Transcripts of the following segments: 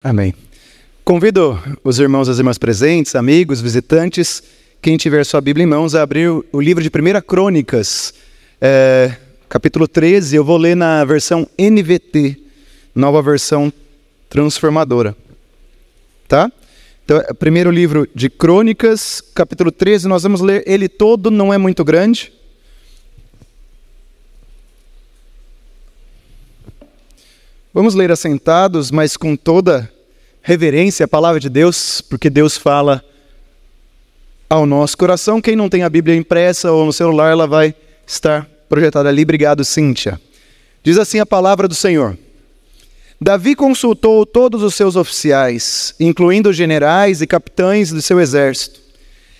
Amém. Convido os irmãos e as irmãs presentes, amigos, visitantes, quem tiver sua Bíblia em mãos, a abrir o livro de 1 Crônicas, capítulo 13. Eu vou ler na versão NVT, nova versão transformadora. Tá? Então, primeiro livro de Crônicas, capítulo 13, nós vamos ler ele todo, não é muito grande. Vamos ler assentados, mas com toda reverência à palavra de Deus, porque Deus fala ao nosso coração. Quem não tem a Bíblia impressa ou no celular, ela vai estar projetada ali. Obrigado, Cíntia. Diz assim a palavra do Senhor. Davi consultou todos os seus oficiais, incluindo os generais e capitães do seu exército.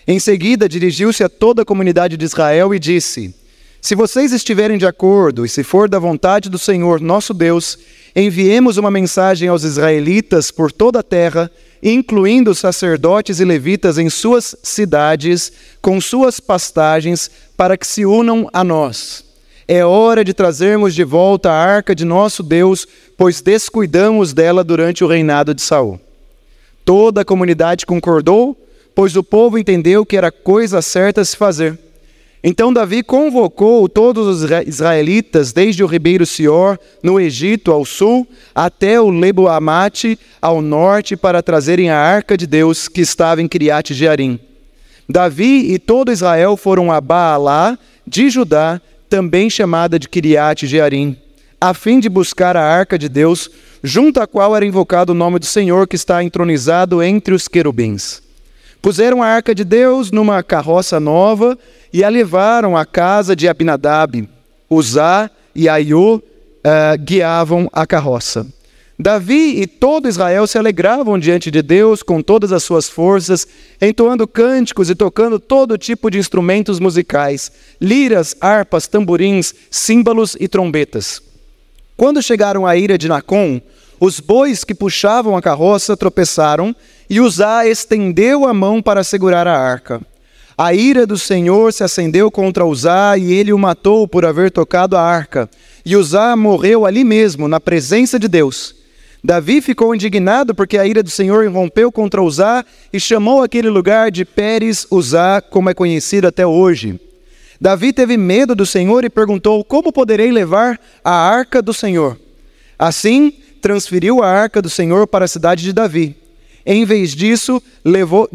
Em seguida, dirigiu-se a toda a comunidade de Israel e disse: se vocês estiverem de acordo e se for da vontade do Senhor nosso Deus, enviemos uma mensagem aos israelitas por toda a terra, incluindo os sacerdotes e levitas em suas cidades, com suas pastagens, para que se unam a nós. É hora de trazermos de volta a arca de nosso Deus, pois descuidamos dela durante o reinado de Saul. Toda a comunidade concordou, pois o povo entendeu que era coisa certa a se fazer. Então Davi convocou todos os israelitas, desde o ribeiro Sior, no Egito, ao sul, até o Lebo-Amate, ao norte, para trazerem a arca de Deus que estava em Criate Jearim. Davi e todo Israel foram a Baalá de Judá, também chamada de Criate Jearim, a fim de buscar a arca de Deus, junto à qual era invocado o nome do Senhor, que está entronizado entre os querubins. Puseram a arca de Deus numa carroça nova e a levaram à casa de Abinadab. Uzá e Aiú guiavam a carroça. Davi e todo Israel se alegravam diante de Deus com todas as suas forças, entoando cânticos e tocando todo tipo de instrumentos musicais, liras, harpas, tamborins, símbolos e trombetas. Quando chegaram à ira de Nacon, os bois que puxavam a carroça tropeçaram e Uzá estendeu a mão para segurar a arca. A ira do Senhor se acendeu contra Uzá e ele o matou por haver tocado a arca. E Uzá morreu ali mesmo, na presença de Deus. Davi ficou indignado porque a ira do Senhor irrompeu contra Uzá e chamou aquele lugar de Pérez Uzá, como é conhecido até hoje. Davi teve medo do Senhor e perguntou: como poderei levar a arca do Senhor? Assim, transferiu a arca do Senhor para a cidade de Davi. Em vez disso, levou-a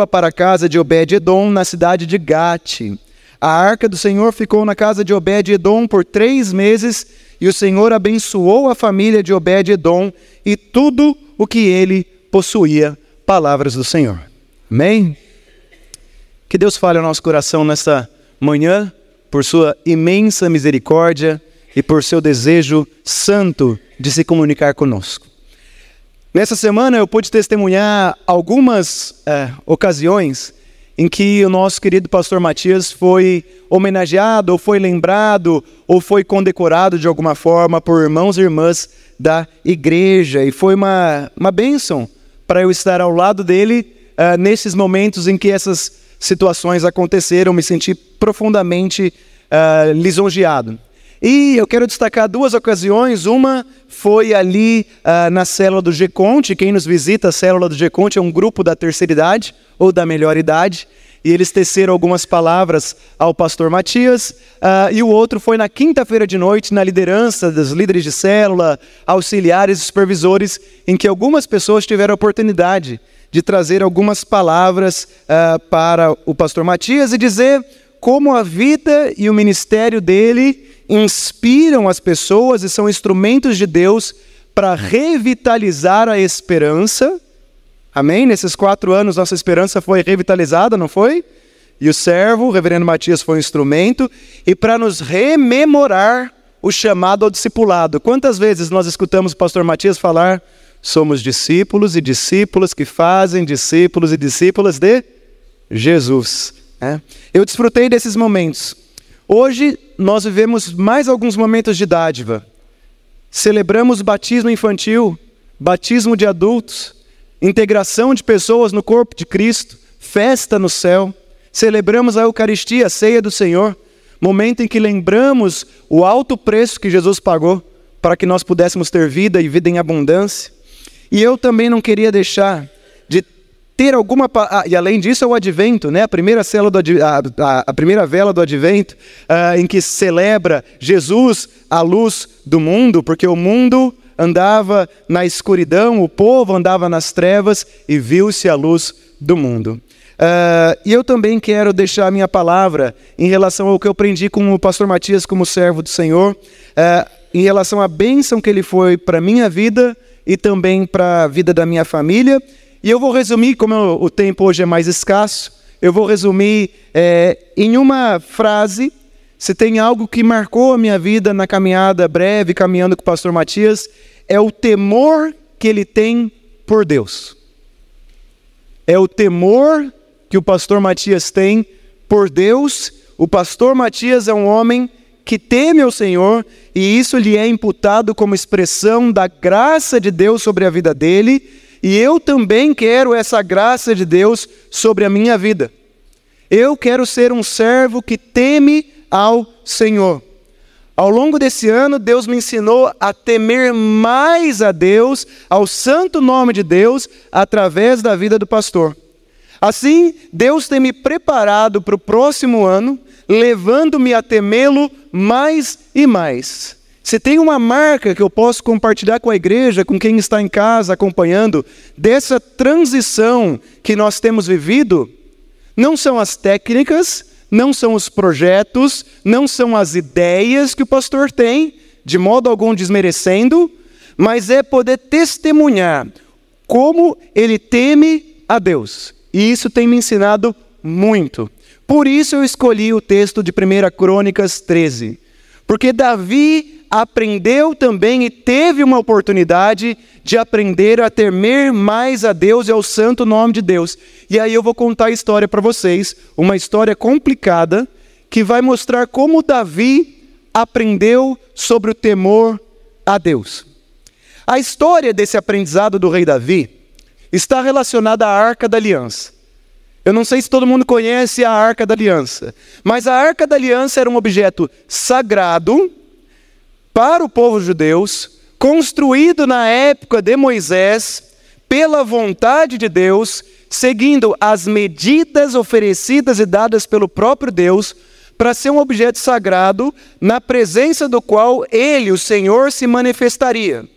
para a casa de Obed-Edom, na cidade de Gate. A arca do Senhor ficou na casa de Obed-Edom por 3 meses, e o Senhor abençoou a família de Obed-Edom e tudo o que ele possuía. Palavras do Senhor. Amém? Que Deus fale ao nosso coração nesta manhã, por sua imensa misericórdia e por seu desejo santo de se comunicar conosco. Nessa semana eu pude testemunhar algumas ocasiões em que o nosso querido pastor Matias foi homenageado, ou foi lembrado, ou foi condecorado de alguma forma por irmãos e irmãs da igreja. E foi uma bênção para eu estar ao lado dele nesses momentos em que essas situações aconteceram. Me senti profundamente lisonjeado. E eu quero destacar 2 ocasiões. Uma foi ali na célula do GECONTE. Quem nos visita, a célula do GECONTE é um grupo da terceira idade ou da melhor idade. E eles teceram algumas palavras ao pastor Matias. E o outro foi na quinta-feira de noite, na liderança dos líderes de célula, auxiliares e supervisores, em que algumas pessoas tiveram a oportunidade de trazer algumas palavras para o pastor Matias e dizer como a vida e o ministério dele inspiram as pessoas e são instrumentos de Deus para revitalizar a esperança. Amém? Nesses 4 anos nossa esperança foi revitalizada, não foi? E o servo, o reverendo Matias, foi um instrumento. E para nos rememorar o chamado ao discipulado. Quantas vezes nós escutamos o pastor Matias falar: somos discípulos e discípulas que fazem discípulos e discípulas de Jesus. Eu desfrutei desses momentos. Hoje nós vivemos mais alguns momentos de dádiva. Celebramos batismo infantil, batismo de adultos, integração de pessoas no corpo de Cristo, festa no céu. Celebramos a Eucaristia, a ceia do Senhor, momento em que lembramos o alto preço que Jesus pagou para que nós pudéssemos ter vida e vida em abundância. E eu também não queria deixar de ter alguma... e além disso é o Advento, né? A primeira vela do Advento, em que celebra Jesus, a luz do mundo, porque o mundo andava na escuridão, o povo andava nas trevas e viu-se a luz do mundo. E eu também quero deixar a minha palavra em relação ao que eu aprendi com o pastor Matias como servo do Senhor, em relação à bênção que ele foi para a minha vida e também para a vida da minha família. E eu vou resumir, como o tempo hoje é mais escasso, eu vou resumir em uma frase. Se tem algo que marcou a minha vida na caminhada breve, caminhando com o pastor Matias, é o temor que ele tem por Deus. É o temor que o pastor Matias tem por Deus. O pastor Matias é um homem que teme ao Senhor, e isso lhe é imputado como expressão da graça de Deus sobre a vida dele, e eu também quero essa graça de Deus sobre a minha vida. Eu quero ser um servo que teme ao Senhor. Ao longo desse ano, Deus me ensinou a temer mais a Deus, ao santo nome de Deus, através da vida do pastor. Assim, Deus tem me preparado para o próximo ano, levando-me a temê-lo mais e mais. Se tem uma marca que eu posso compartilhar com a igreja, com quem está em casa acompanhando, dessa transição que nós temos vivido, não são as técnicas, não são os projetos, não são as ideias que o pastor tem, de modo algum desmerecendo, mas é poder testemunhar como ele teme a Deus. E isso tem me ensinado muito. Por isso eu escolhi o texto de 1 Crônicas 13. Porque Davi aprendeu também e teve uma oportunidade de aprender a temer mais a Deus e ao santo nome de Deus. E aí eu vou contar a história para vocês, uma história complicada, que vai mostrar como Davi aprendeu sobre o temor a Deus. A história desse aprendizado do rei Davi está relacionada à Arca da Aliança. Eu não sei se todo mundo conhece a Arca da Aliança, mas a Arca da Aliança era um objeto sagrado para o povo judeu, construído na época de Moisés, pela vontade de Deus, seguindo as medidas oferecidas e dadas pelo próprio Deus, para ser um objeto sagrado, na presença do qual ele, o Senhor, se manifestaria.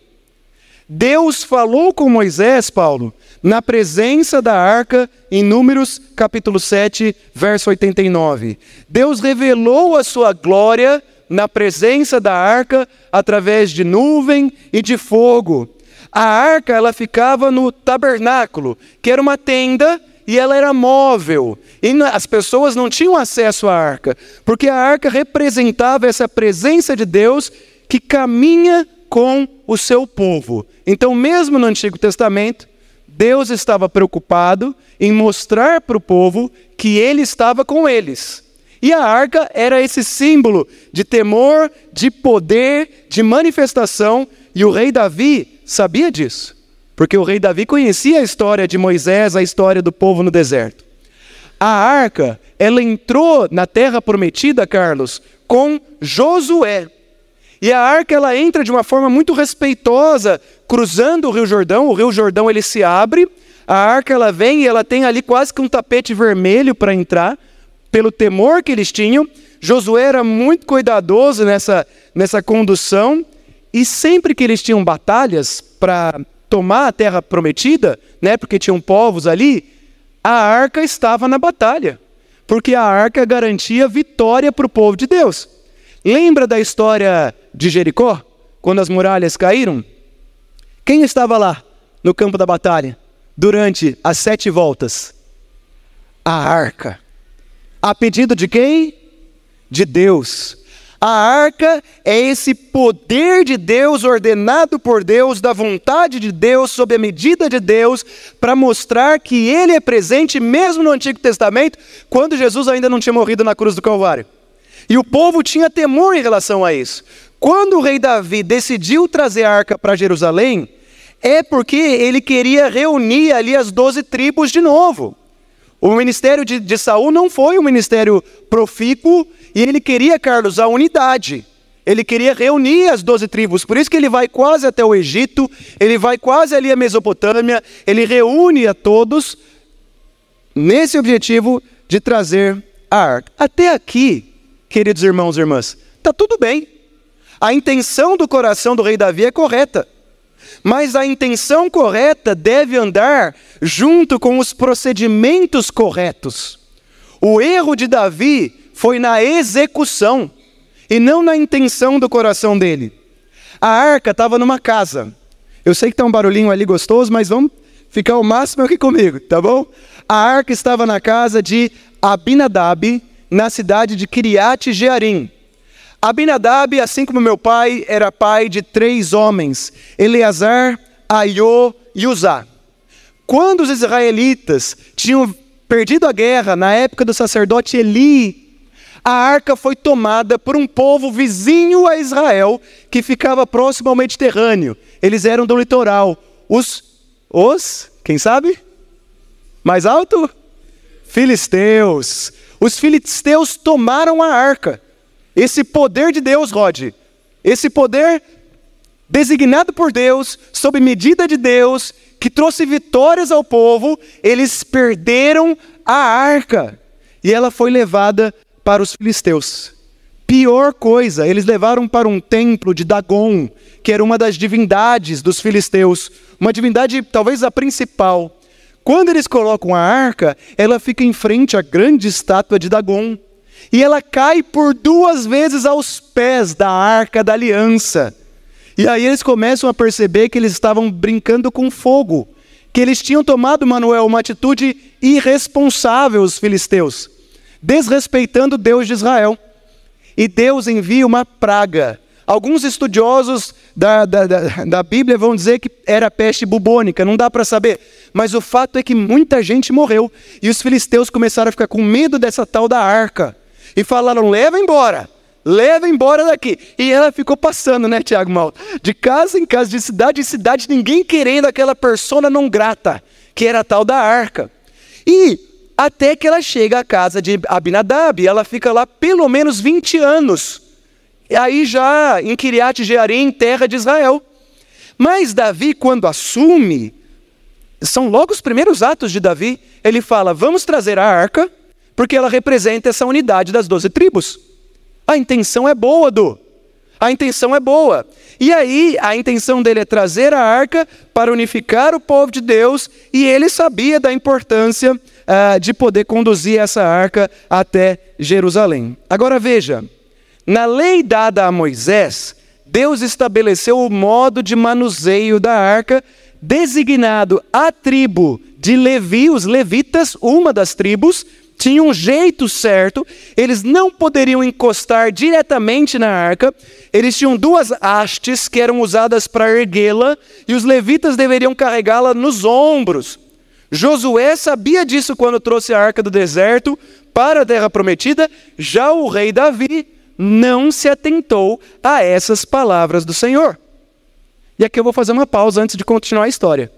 Deus falou com Moisés, Paulo, na presença da arca, em Números capítulo 7, verso 89. Deus revelou a sua glória na presença da arca, através de nuvem e de fogo. A arca, ela ficava no tabernáculo, que era uma tenda, e ela era móvel. E as pessoas não tinham acesso à arca, porque a arca representava essa presença de Deus que caminha com o seu povo. Então, mesmo no Antigo Testamento, Deus estava preocupado em mostrar para o povo que ele estava com eles. E a arca era esse símbolo de temor, de poder, de manifestação, e o rei Davi sabia disso, porque o rei Davi conhecia a história de Moisés, a história do povo no deserto. A arca, ela entrou na terra prometida, Carlos, com Josué. E a arca, ela entra de uma forma muito respeitosa, cruzando o Rio Jordão ele se abre, a arca ela vem e ela tem ali quase que um tapete vermelho para entrar, pelo temor que eles tinham. Josué era muito cuidadoso nessa condução, e sempre que eles tinham batalhas para tomar a terra prometida, né, porque tinham povos ali, a arca estava na batalha, porque a arca garantia vitória para o povo de Deus. Lembra da história de Jericó, quando as muralhas caíram? Quem estava lá no campo da batalha durante as 7 voltas? A arca. A pedido de quem? De Deus. A arca é esse poder de Deus, ordenado por Deus, da vontade de Deus, sob a medida de Deus, para mostrar que Ele é presente mesmo no Antigo Testamento, quando Jesus ainda não tinha morrido na cruz do Calvário. E o povo tinha temor em relação a isso. Quando o rei Davi decidiu trazer a arca para Jerusalém, é porque ele queria reunir ali as 12 tribos de novo. O ministério de Saul não foi um ministério profícuo, e ele queria, Carlos, a unidade. Ele queria reunir as 12 tribos, por isso que ele vai quase até o Egito, ele vai quase ali à Mesopotâmia, ele reúne a todos nesse objetivo de trazer a arca. Até aqui, queridos irmãos e irmãs, está tudo bem. A intenção do coração do rei Davi é correta, mas a intenção correta deve andar junto com os procedimentos corretos. O erro de Davi foi na execução e não na intenção do coração dele. A arca estava numa casa. Eu sei que está um barulhinho ali gostoso, mas vamos ficar o máximo aqui comigo, tá bom? A arca estava na casa de Abinadab, na cidade de Kiriat Jearim. Abinadab, assim como meu pai, era pai de 3 homens, Eleazar, Aiô e Uzá. Quando os israelitas tinham perdido a guerra, na época do sacerdote Eli, a arca foi tomada por um povo vizinho a Israel, que ficava próximo ao Mediterrâneo. Eles eram do litoral. Quem sabe? Mais alto? Filisteus. Os filisteus tomaram a arca. Esse poder de Deus, Rod, esse poder designado por Deus, sob medida de Deus, que trouxe vitórias ao povo, eles perderam a arca. E ela foi levada para os filisteus. Pior coisa, eles levaram para um templo de Dagon, que era uma das divindades dos filisteus, uma divindade talvez a principal. Quando eles colocam a arca, ela fica em frente à grande estátua de Dagon, e ela cai por 2 vezes aos pés da arca da aliança. E aí eles começam a perceber que eles estavam brincando com fogo, que eles tinham tomado, Manuel, uma atitude irresponsável, os filisteus, desrespeitando o Deus de Israel. E Deus envia uma praga. Alguns estudiosos da Bíblia vão dizer que era peste bubônica, não dá para saber. Mas o fato é que muita gente morreu. E os filisteus começaram a ficar com medo dessa tal da arca. E falaram, leva embora daqui. E ela ficou passando, né, Tiago Mal? De casa em casa, de cidade em cidade, ninguém querendo aquela persona não grata, que era a tal da arca. E até que ela chega à casa de Abinadab, ela fica lá pelo menos 20 anos. E aí já em Kiriat Jearim, terra de Israel. Mas Davi, quando assume, são logo os primeiros atos de Davi, ele fala, vamos trazer a arca, porque ela representa essa unidade das 12 tribos. A intenção é boa, a intenção é boa. E aí, a intenção dele é trazer a arca para unificar o povo de Deus, e ele sabia da importância de poder conduzir essa arca até Jerusalém. Agora veja, na lei dada a Moisés, Deus estabeleceu o modo de manuseio da arca, designado à tribo de Levi, os levitas, uma das tribos, tinha um jeito certo, eles não poderiam encostar diretamente na arca, eles tinham 2 hastes que eram usadas para erguê-la, e os levitas deveriam carregá-la nos ombros. Josué sabia disso quando trouxe a arca do deserto para a terra prometida, já o rei Davi não se atentou a essas palavras do Senhor. E aqui eu vou fazer uma pausa antes de continuar a história.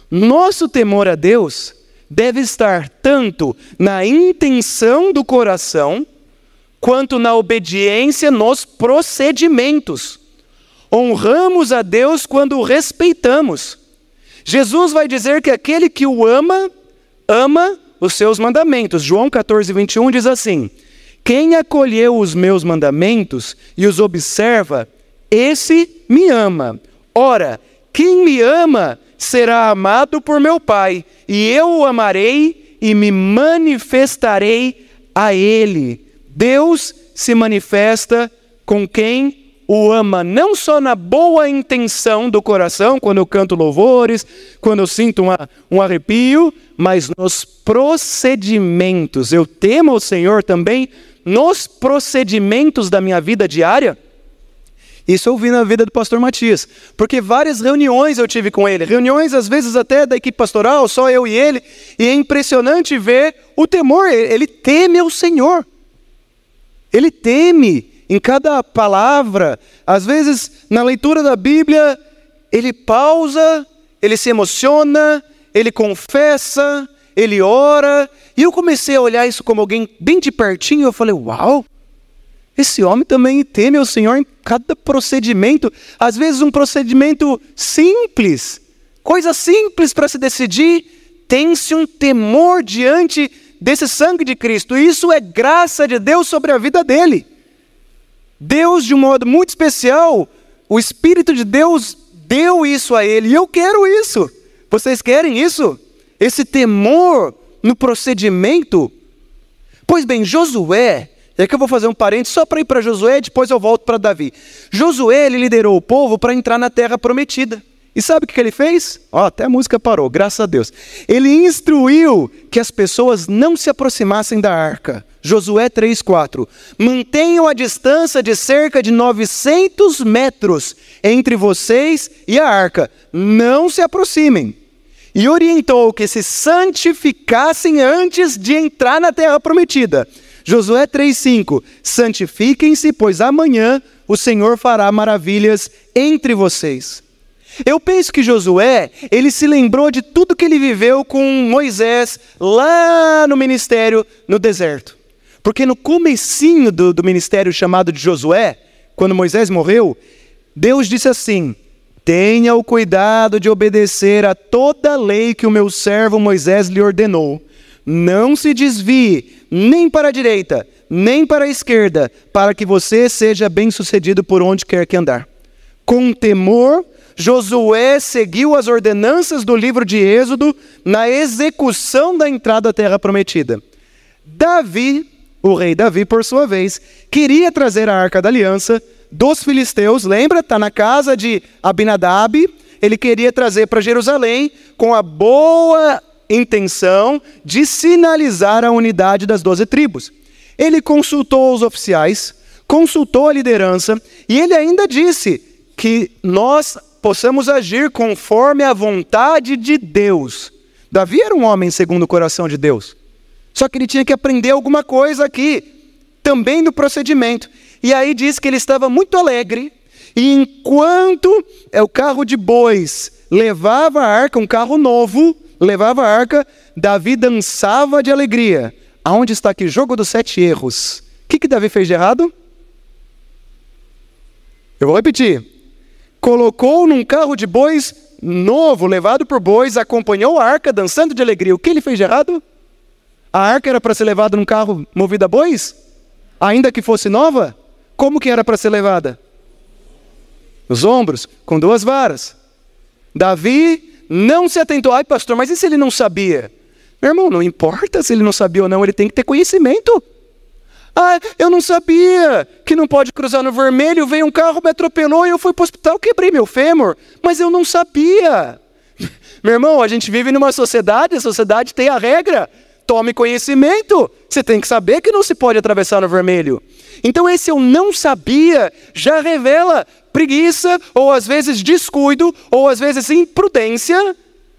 Nosso temor a Deus deve estar tanto na intenção do coração, quanto na obediência nos procedimentos. Honramos a Deus quando o respeitamos. Jesus vai dizer que aquele que o ama, ama os seus mandamentos. João 14, 21 diz assim, quem acolheu os meus mandamentos e os observa, esse me ama. Ora, quem me ama será amado por meu Pai, e eu o amarei e me manifestarei a ele. Deus se manifesta com quem o ama, não só na boa intenção do coração, quando eu canto louvores, quando eu sinto um arrepio, mas nos procedimentos. Eu temo ao Senhor também nos procedimentos da minha vida diária. Isso eu vi na vida do pastor Matias, porque várias reuniões eu tive com ele, reuniões às vezes até da equipe pastoral, só eu e ele, e é impressionante ver o temor, ele teme ao Senhor, ele teme em cada palavra. Às vezes na leitura da Bíblia, ele pausa, ele se emociona, ele confessa, ele ora, e eu comecei a olhar isso como alguém bem de pertinho, e eu falei, uau, Esse homem também teme ao Senhor em cada procedimento. Às vezes um procedimento simples, coisa simples para se decidir, tem-se um temor diante desse sangue de Cristo. E isso é graça de Deus sobre a vida dele. Deus, de um modo muito especial, o Espírito de Deus deu isso a ele. E eu quero isso. Vocês querem isso? Esse temor no procedimento? Pois bem, Josué, é que eu vou fazer um parênteses só para ir para Josué, depois eu volto para Davi. Josué, ele liderou o povo para entrar na terra prometida. E sabe o que ele fez? Até a música parou, graças a Deus. Ele instruiu que as pessoas não se aproximassem da arca. Josué 3:4. Mantenham a distância de cerca de 900 metros entre vocês e a arca. Não se aproximem. E orientou que se santificassem antes de entrar na terra prometida. Josué 3:5. Santifiquem-se, pois amanhã o Senhor fará maravilhas entre vocês. Eu penso que Josué, ele se lembrou de tudo que ele viveu com Moisés lá no ministério no deserto. Porque no comecinho do ministério chamado de Josué, quando Moisés morreu, Deus disse assim: tenha o cuidado de obedecer a toda a lei que o meu servo Moisés lhe ordenou. Não se desvie nem para a direita, nem para a esquerda, para que você seja bem-sucedido por onde quer que andar. Com temor, Josué seguiu as ordenanças do livro de Êxodo na execução da entrada à terra prometida. Davi, o rei Davi, por sua vez, queria trazer a arca da aliança dos filisteus, lembra? Está na casa de Abinadab. Ele queria trazer para Jerusalém com a boa intenção de sinalizar a unidade das 12 tribos. Ele consultou os oficiais, consultou a liderança, e ele ainda disse que nós possamos agir conforme a vontade de Deus. Davi era um homem segundo o coração de Deus. Só que ele tinha que aprender alguma coisa aqui, também do procedimento. E aí diz que ele estava muito alegre, e enquanto o carro de bois levava a arca, um carro novo, levava a arca, Davi dançava de alegria. Aonde está aqui? Jogo dos 7 erros. O que Davi fez de errado? Eu vou repetir. Colocou num carro de bois novo, levado por bois, acompanhou a arca dançando de alegria. O que ele fez de errado? A arca era para ser levada num carro movido a bois? Ainda que fosse nova? Como que era para ser levada? Nos ombros, com 2 varas. Davi não se atentou. Ai, pastor, mas e se ele não sabia? Meu irmão, não importa se ele não sabia ou não, ele tem que ter conhecimento. Ah, eu não sabia que não pode cruzar no vermelho, veio um carro, me atropelou e eu fui para o hospital, quebrei meu fêmur, mas eu não sabia. Meu irmão, a gente vive numa sociedade, a sociedade tem a regra, tome conhecimento, você tem que saber que não se pode atravessar no vermelho. Então esse eu não sabia já revela preguiça, ou às vezes descuido, ou às vezes imprudência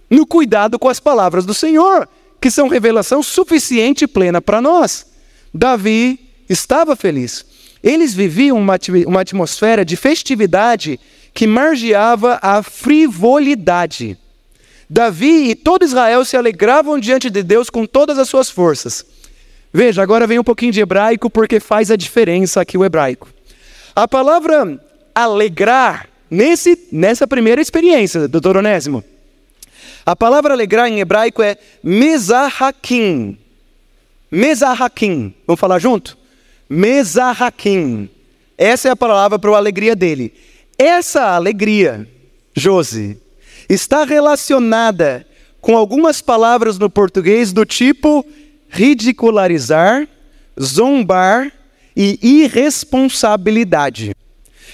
no cuidado com as palavras do Senhor, que são revelação suficiente e plena para nós. Davi estava feliz. Eles viviam uma atmosfera de festividade que margeava a frivolidade. Davi e todo Israel se alegravam diante de Deus com todas as suas forças. Veja, agora vem um pouquinho de hebraico, porque faz a diferença aqui o hebraico. A palavra alegrar, nessa primeira experiência, doutor Onésimo, a palavra alegrar em hebraico é mezahakim. Mezahakim. Vamos falar junto? Mezahakim. Essa é a palavra para a alegria dele. Essa alegria, Josi, está relacionada com algumas palavras no português do tipo ridicularizar, zombar e irresponsabilidade.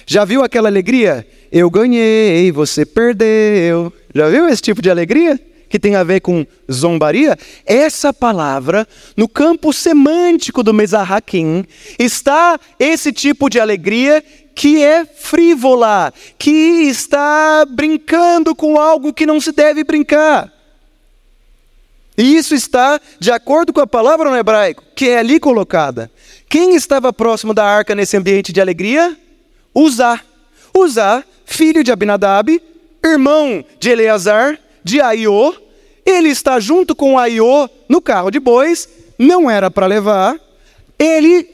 Já viu aquela alegria? Eu ganhei, você perdeu. Já viu esse tipo de alegria? Que tem a ver com zombaria? Essa palavra, no campo semântico do Mezahakim, está esse tipo de alegria que é frívola, que está brincando com algo que não se deve brincar. E isso está de acordo com a palavra no hebraico, que é ali colocada. Quem estava próximo da arca nesse ambiente de alegria? Uzá. Uzá, filho de Abinadab, irmão de Eleazar, de Aiô. Ele está junto com Aiô no carro de bois, não era para levar.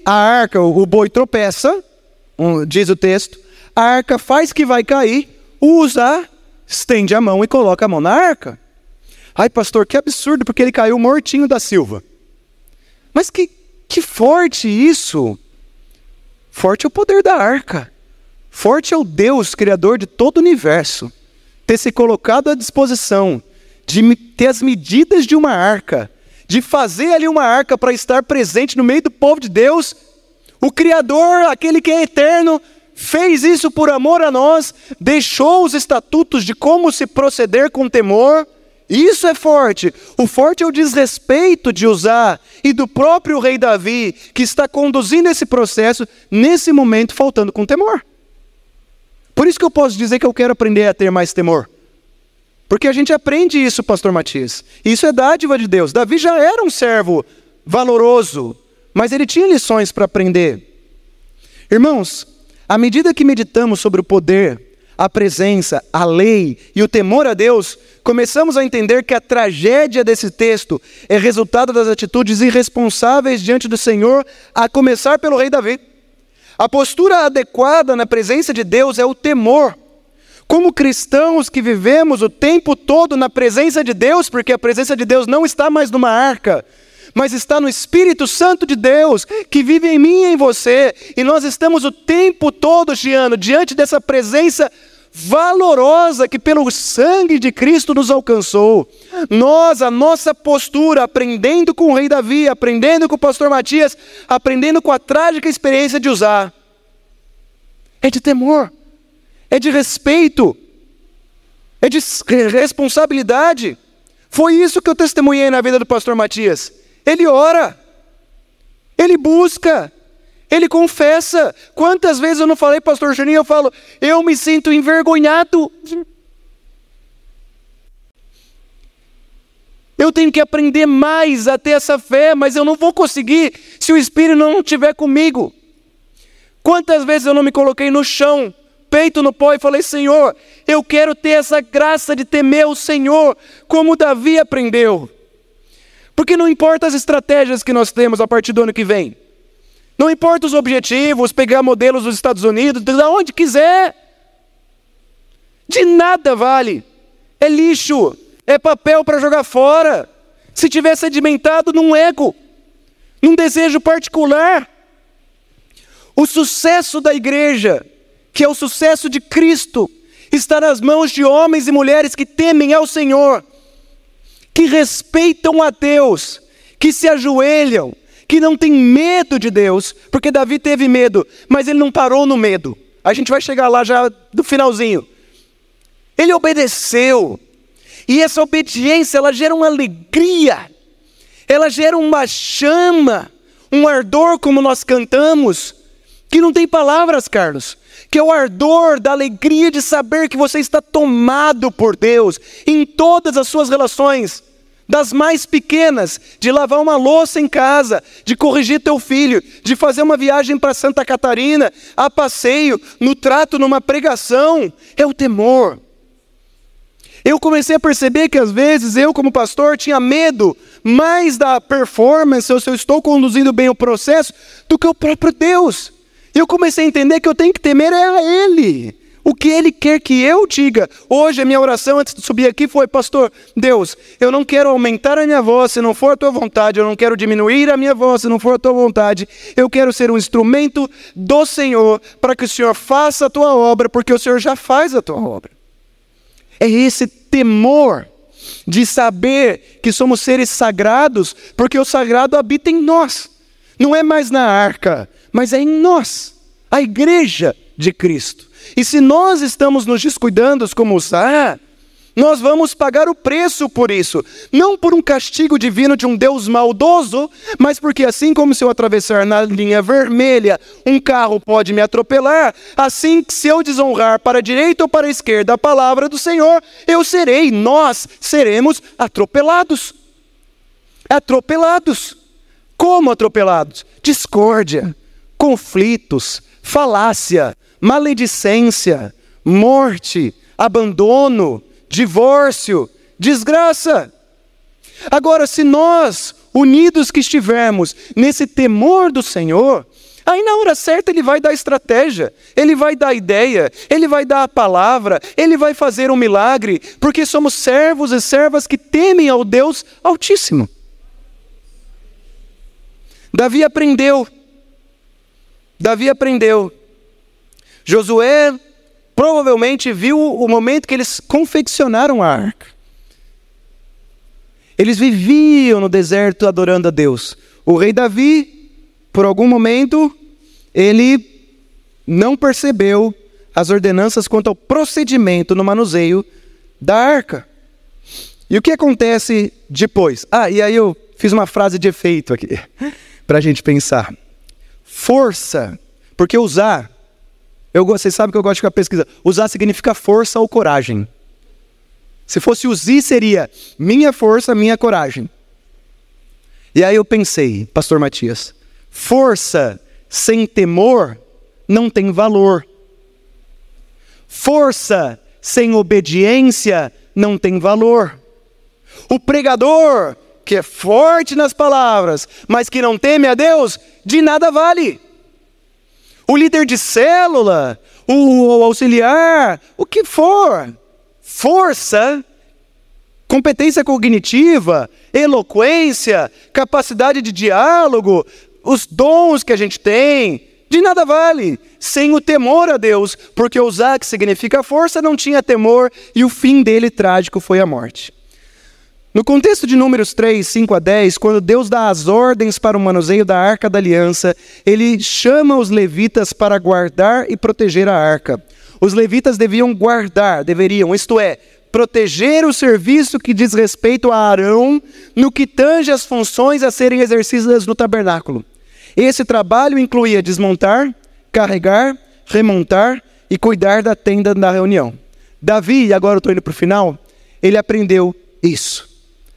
A arca, o boi tropeça, diz o texto, a arca faz que vai cair, Uza estende a mão e coloca a mão na arca. Ai, pastor, que absurdo, porque ele caiu mortinho da Silva. Mas que forte isso! Forte é o poder da arca. Forte é o Deus, Criador de todo o universo, ter se colocado à disposição de ter as medidas de uma arca, de fazer ali uma arca para estar presente no meio do povo de Deus. O Criador, aquele que é eterno, fez isso por amor a nós, deixou os estatutos de como se proceder com temor. Isso é forte. O forte é o desrespeito de Uzá e do próprio rei Davi, que está conduzindo esse processo, nesse momento, faltando com temor. Por isso que eu posso dizer que eu quero aprender a ter mais temor. Porque a gente aprende isso, pastor Matias. Isso é dádiva de Deus. Davi já era um servo valoroso, mas ele tinha lições para aprender. Irmãos, à medida que meditamos sobre o poder, a presença, a lei e o temor a Deus, começamos a entender que a tragédia desse texto é resultado das atitudes irresponsáveis diante do Senhor, a começar pelo rei Davi. A postura adequada na presença de Deus é o temor. Como cristãos que vivemos o tempo todo na presença de Deus, porque a presença de Deus não está mais numa arca, mas está no Espírito Santo de Deus, que vive em mim e em você, e nós estamos o tempo todo, Giano, diante dessa presença valorosa que pelo sangue de Cristo nos alcançou. Nós, a nossa postura, aprendendo com o rei Davi, aprendendo com o pastor Matias, aprendendo com a trágica experiência de Uzá, é de temor, é de respeito, é de responsabilidade. Foi isso que eu testemunhei na vida do pastor Matias. Ele ora, ele busca, ele confessa. Quantas vezes eu não falei, pastor Juninho, eu falo, eu me sinto envergonhado. Eu tenho que aprender mais a ter essa fé, mas eu não vou conseguir se o Espírito não estiver comigo. Quantas vezes eu não me coloquei no chão, peito no pó e falei, Senhor, eu quero ter essa graça de temer o Senhor, como Davi aprendeu. Porque não importa as estratégias que nós temos a partir do ano que vem. Não importa os objetivos, pegar modelos dos Estados Unidos, de onde quiser. De nada vale. É lixo, é papel para jogar fora. Se tiver sedimentado num ego, num desejo particular. O sucesso da igreja, que é o sucesso de Cristo, está nas mãos de homens e mulheres que temem ao Senhor, que respeitam a Deus, que se ajoelham, que não têm medo de Deus, porque Davi teve medo, mas ele não parou no medo. A gente vai chegar lá já do finalzinho. Ele obedeceu, e essa obediência, ela gera uma alegria, ela gera uma chama, um ardor, como nós cantamos, que não tem palavras, Carlos, que é o ardor da alegria de saber que você está tomado por Deus em todas as suas relações, das mais pequenas, de lavar uma louça em casa, de corrigir teu filho, de fazer uma viagem para Santa Catarina, a passeio, no trato, numa pregação, é o temor. Eu comecei a perceber que às vezes eu como pastor tinha medo mais da performance, ou se eu estou conduzindo bem o processo, do que o próprio Deus. Eu comecei a entender que eu tenho que temer a Ele, o que Ele quer que eu diga. Hoje a minha oração antes de subir aqui foi, pastor, Deus, eu não quero aumentar a minha voz se não for a Tua vontade, eu não quero diminuir a minha voz se não for a Tua vontade, eu quero ser um instrumento do Senhor, para que o Senhor faça a Tua obra, porque o Senhor já faz a Tua obra. É esse temor de saber que somos seres sagrados, porque o sagrado habita em nós, não é mais na arca, mas é em nós, a igreja de Cristo. E se nós estamos nos descuidando como Uzá, nós vamos pagar o preço por isso. Não por um castigo divino de um Deus maldoso, mas porque assim como se eu atravessar na linha vermelha, um carro pode me atropelar, assim que se eu desonrar para a direita ou para a esquerda a palavra do Senhor, nós seremos atropelados. Atropelados. Como atropelados? Discórdia, conflitos, falácia, maledicência, morte, abandono, divórcio, desgraça. Agora, se nós unidos que estivermos nesse temor do Senhor, aí na hora certa Ele vai dar estratégia, Ele vai dar ideia, Ele vai dar a palavra, Ele vai fazer um milagre, porque somos servos e servas que temem ao Deus Altíssimo. Davi aprendeu. Josué provavelmente viu o momento que eles confeccionaram a arca. Eles viviam no deserto adorando a Deus. O rei Davi, por algum momento, ele não percebeu as ordenanças quanto ao procedimento no manuseio da arca. E o que acontece depois? E aí eu fiz uma frase de efeito aqui, para a gente pensar. Força, porque usar, vocês sabem que eu gosto de ficar pesquisando, usar significa força ou coragem. Se fosse Uzi, seria minha força, minha coragem. E aí eu pensei, pastor Matias, força sem temor não tem valor. Força sem obediência não tem valor. O pregador, que é forte nas palavras, mas que não teme a Deus, de nada vale. O líder de célula, o auxiliar, o que for, força, competência cognitiva, eloquência, capacidade de diálogo, os dons que a gente tem, de nada vale, sem o temor a Deus, porque usar, que significa força, não tinha temor, e o fim dele trágico foi a morte. No contexto de Números 3, 5 a 10, quando Deus dá as ordens para o manuseio da Arca da Aliança, Ele chama os levitas para guardar e proteger a arca. Os levitas deveriam, isto é, proteger o serviço que diz respeito a Arão no que tange as funções a serem exercidas no tabernáculo. Esse trabalho incluía desmontar, carregar, remontar e cuidar da tenda da reunião. Davi, e agora eu estou indo para o final, ele aprendeu isso.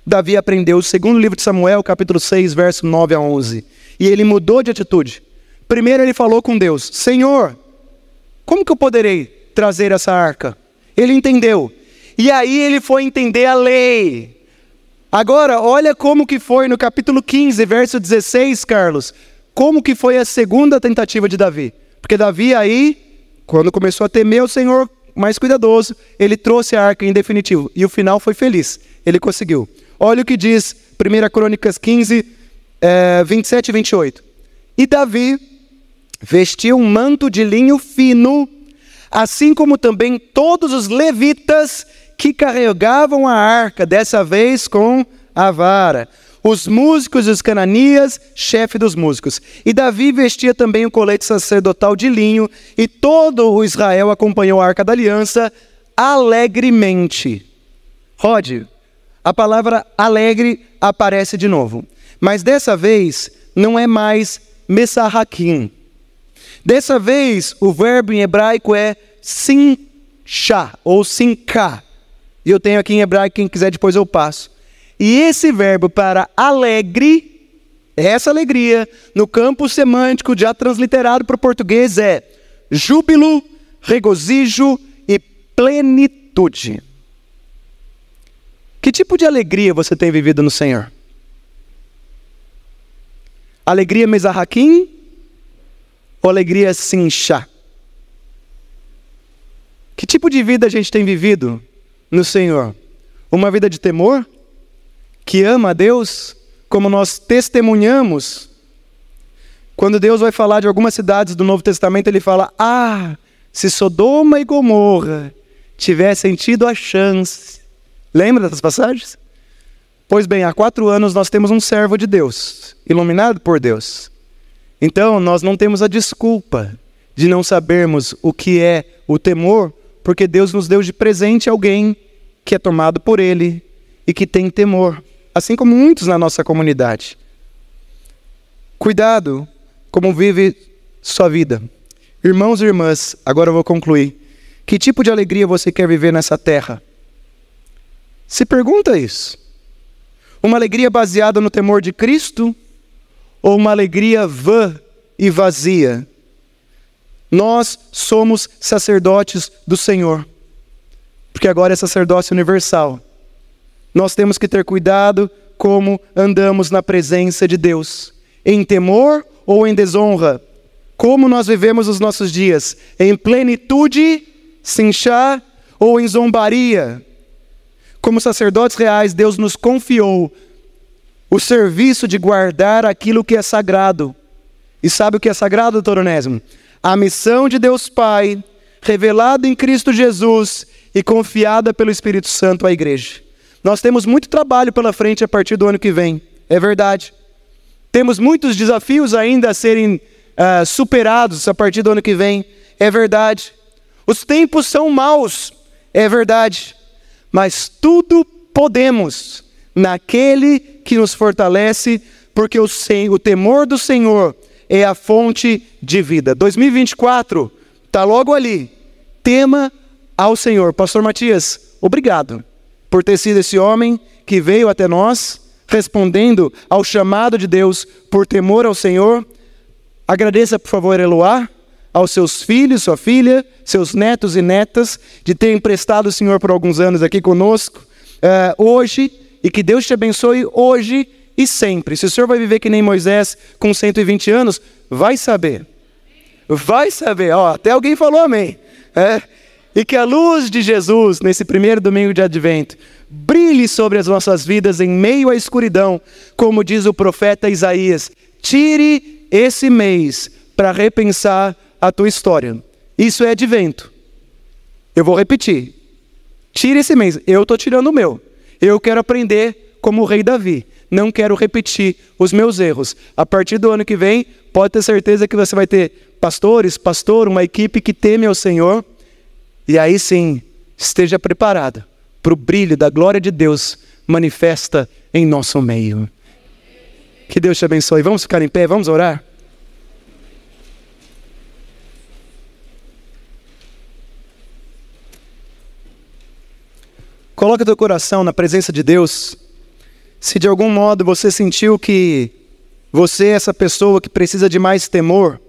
Davi aprendeu o segundo livro de Samuel, capítulo 6, verso 9 a 11. E ele mudou de atitude. Primeiro ele falou com Deus: Senhor, como que eu poderei trazer essa arca? Ele entendeu. E aí ele foi entender a lei. Agora, olha como que foi no capítulo 15, verso 16, Carlos. Como que foi a segunda tentativa de Davi? Porque Davi aí, quando começou a temer o Senhor mais cuidadoso, ele trouxe a arca em definitivo. E o final foi feliz. Ele conseguiu. Olha o que diz 1 Crônicas 15, 27 e 28. E Davi vestiu um manto de linho fino, assim como também todos os levitas que carregavam a arca, dessa vez com a vara. Os músicos e os cananias, chefe dos músicos. E Davi vestia também o colete sacerdotal de linho, e todo o Israel acompanhou a Arca da Aliança alegremente. Rod, a palavra alegre aparece de novo. Mas dessa vez não é mais mesarraquim. Dessa vez o verbo em hebraico é sinchá, ou sinká. E eu tenho aqui em hebraico, quem quiser depois eu passo. E esse verbo para alegre, essa alegria, no campo semântico já transliterado para o português é júbilo, regozijo e plenitude. Que tipo de alegria você tem vivido no Senhor? Alegria mesarraquim ou alegria sinchá? Que tipo de vida a gente tem vivido no Senhor? Uma vida de temor? Que ama a Deus? Como nós testemunhamos? Quando Deus vai falar de algumas cidades do Novo Testamento, Ele fala: se Sodoma e Gomorra tivessem tido a chance. Lembra dessas passagens? Pois bem, há 4 anos nós temos um servo de Deus, iluminado por Deus. Então, nós não temos a desculpa de não sabermos o que é o temor, porque Deus nos deu de presente alguém que é tomado por Ele e que tem temor, assim como muitos na nossa comunidade. Cuidado como vive sua vida. Irmãos e irmãs, agora eu vou concluir. Que tipo de alegria você quer viver nessa terra? Se pergunta isso. Uma alegria baseada no temor de Cristo ou uma alegria vã e vazia? Nós somos sacerdotes do Senhor, porque agora é sacerdócio universal. Nós temos que ter cuidado como andamos na presença de Deus, em temor ou em desonra, como nós vivemos os nossos dias, em plenitude, cinchá ou em zombaria. Como sacerdotes reais, Deus nos confiou o serviço de guardar aquilo que é sagrado. E sabe o que é sagrado, doutor Onésimo? A missão de Deus Pai, revelada em Cristo Jesus e confiada pelo Espírito Santo à igreja. Nós temos muito trabalho pela frente a partir do ano que vem, é verdade. Temos muitos desafios ainda a serem superados a partir do ano que vem, é verdade. Os tempos são maus, é verdade. Mas tudo podemos naquele que nos fortalece, porque o temor do Senhor é a fonte de vida. 2024 está logo ali. Tema ao Senhor. Pastor Matias, obrigado por ter sido esse homem que veio até nós, respondendo ao chamado de Deus por temor ao Senhor. Agradeça, por favor, Eloá, aos seus filhos, sua filha, seus netos e netas, de ter emprestado o Senhor por alguns anos aqui conosco, hoje, e que Deus te abençoe hoje e sempre. Se o Senhor vai viver que nem Moisés com 120 anos, vai saber. Vai saber. Ó, até alguém falou amém. E que a luz de Jesus, nesse primeiro domingo de Advento, brilhe sobre as nossas vidas em meio à escuridão, como diz o profeta Isaías. Tire esse mês para repensar a tua história. Isso é Advento. Eu vou repetir. Tire esse mês. Eu estou tirando o meu. Eu quero aprender como o rei Davi. Não quero repetir os meus erros. A partir do ano que vem, pode ter certeza que você vai ter pastores, uma equipe que teme ao Senhor. E aí sim, esteja preparado para o brilho da glória de Deus manifesta em nosso meio. Que Deus te abençoe. Vamos ficar em pé, vamos orar? Coloque teu coração na presença de Deus. Se de algum modo você sentiu que você é essa pessoa que precisa de mais temor,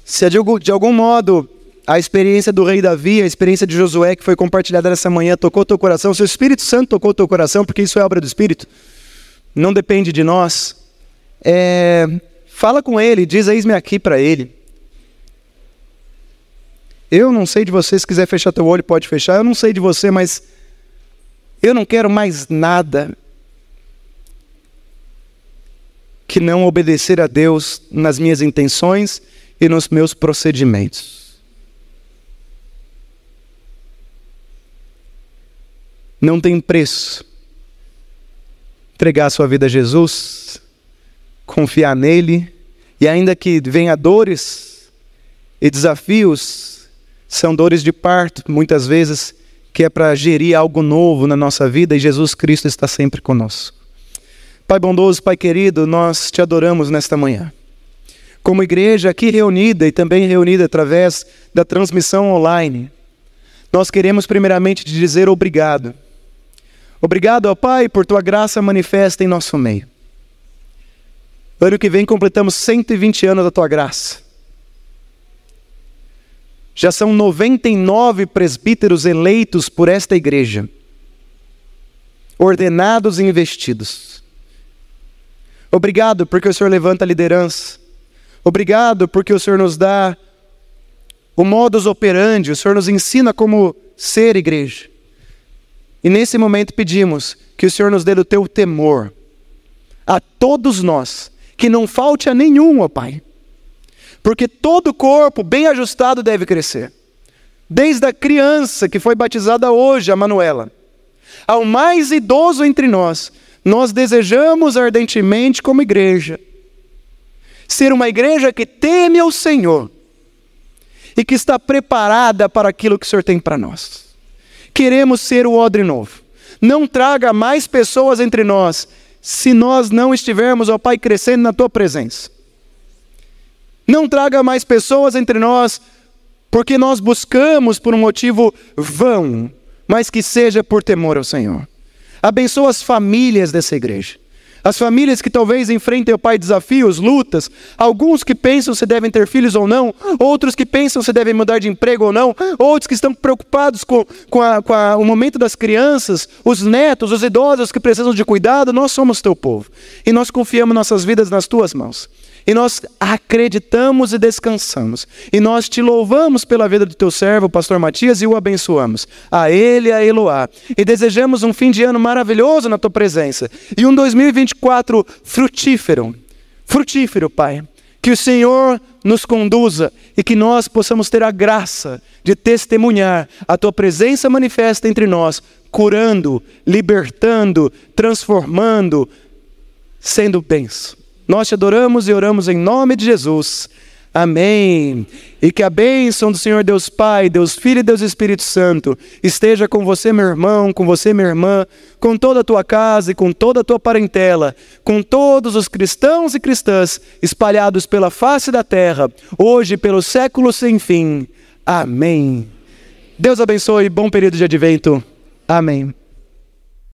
se de algum modo a experiência do rei Davi, a experiência de Josué que foi compartilhada nessa manhã tocou teu coração, se o Espírito Santo tocou teu coração, porque isso é obra do Espírito, não depende de nós, fala com ele, diz eis-me aqui para ele. Eu não sei de você, se quiser fechar teu olho pode fechar, eu não sei de você, mas eu não quero mais nada que não obedecer a Deus nas minhas intenções e nos meus procedimentos. Não tem preço entregar a sua vida a Jesus, confiar nele, e ainda que venha dores e desafios, são dores de parto, muitas vezes, que é para gerir algo novo na nossa vida, e Jesus Cristo está sempre conosco. Pai bondoso, Pai querido, nós te adoramos nesta manhã. Como igreja aqui reunida e também reunida através da transmissão online, nós queremos primeiramente te dizer obrigado. Obrigado, ó Pai, por tua graça manifesta em nosso meio. Ano que vem completamos 120 anos da tua graça. Já são 99 presbíteros eleitos por esta igreja, ordenados e investidos. Obrigado porque o Senhor levanta a liderança. Obrigado porque o Senhor nos dá o modus operandi, o Senhor nos ensina como ser igreja. E nesse momento pedimos que o Senhor nos dê do teu temor a todos nós, que não falte a nenhum, ó Pai. Porque todo corpo bem ajustado deve crescer. Desde a criança que foi batizada hoje, a Manuela, ao mais idoso entre nós, nós desejamos ardentemente como igreja ser uma igreja que teme ao Senhor e que está preparada para aquilo que o Senhor tem para nós. Queremos ser o odre novo. Não traga mais pessoas entre nós se nós não estivermos, ó Pai, crescendo na tua presença. Não traga mais pessoas entre nós porque nós buscamos por um motivo vão, mas que seja por temor ao Senhor. Abençoa as famílias dessa igreja. As famílias que talvez enfrentem, ó Pai, desafios, lutas, alguns que pensam se devem ter filhos ou não, outros que pensam se devem mudar de emprego ou não, outros que estão preocupados com o momento das crianças, os netos, os idosos que precisam de cuidado. Nós somos teu povo e nós confiamos nossas vidas nas tuas mãos. E nós acreditamos e descansamos. E nós te louvamos pela vida do teu servo, o pastor Matias, e o abençoamos. A ele e a Eloá. E desejamos um fim de ano maravilhoso na tua presença. E um 2024 frutífero. Frutífero, Pai. Que o Senhor nos conduza e que nós possamos ter a graça de testemunhar a tua presença manifesta entre nós, curando, libertando, transformando, sendo bênção. Nós te adoramos e oramos em nome de Jesus. Amém. E que a bênção do Senhor Deus Pai, Deus Filho e Deus Espírito Santo esteja com você, meu irmão, com você, minha irmã, com toda a tua casa e com toda a tua parentela, com todos os cristãos e cristãs espalhados pela face da terra, hoje e pelos séculos sem fim. Amém. Deus abençoe, bom período de advento. Amém.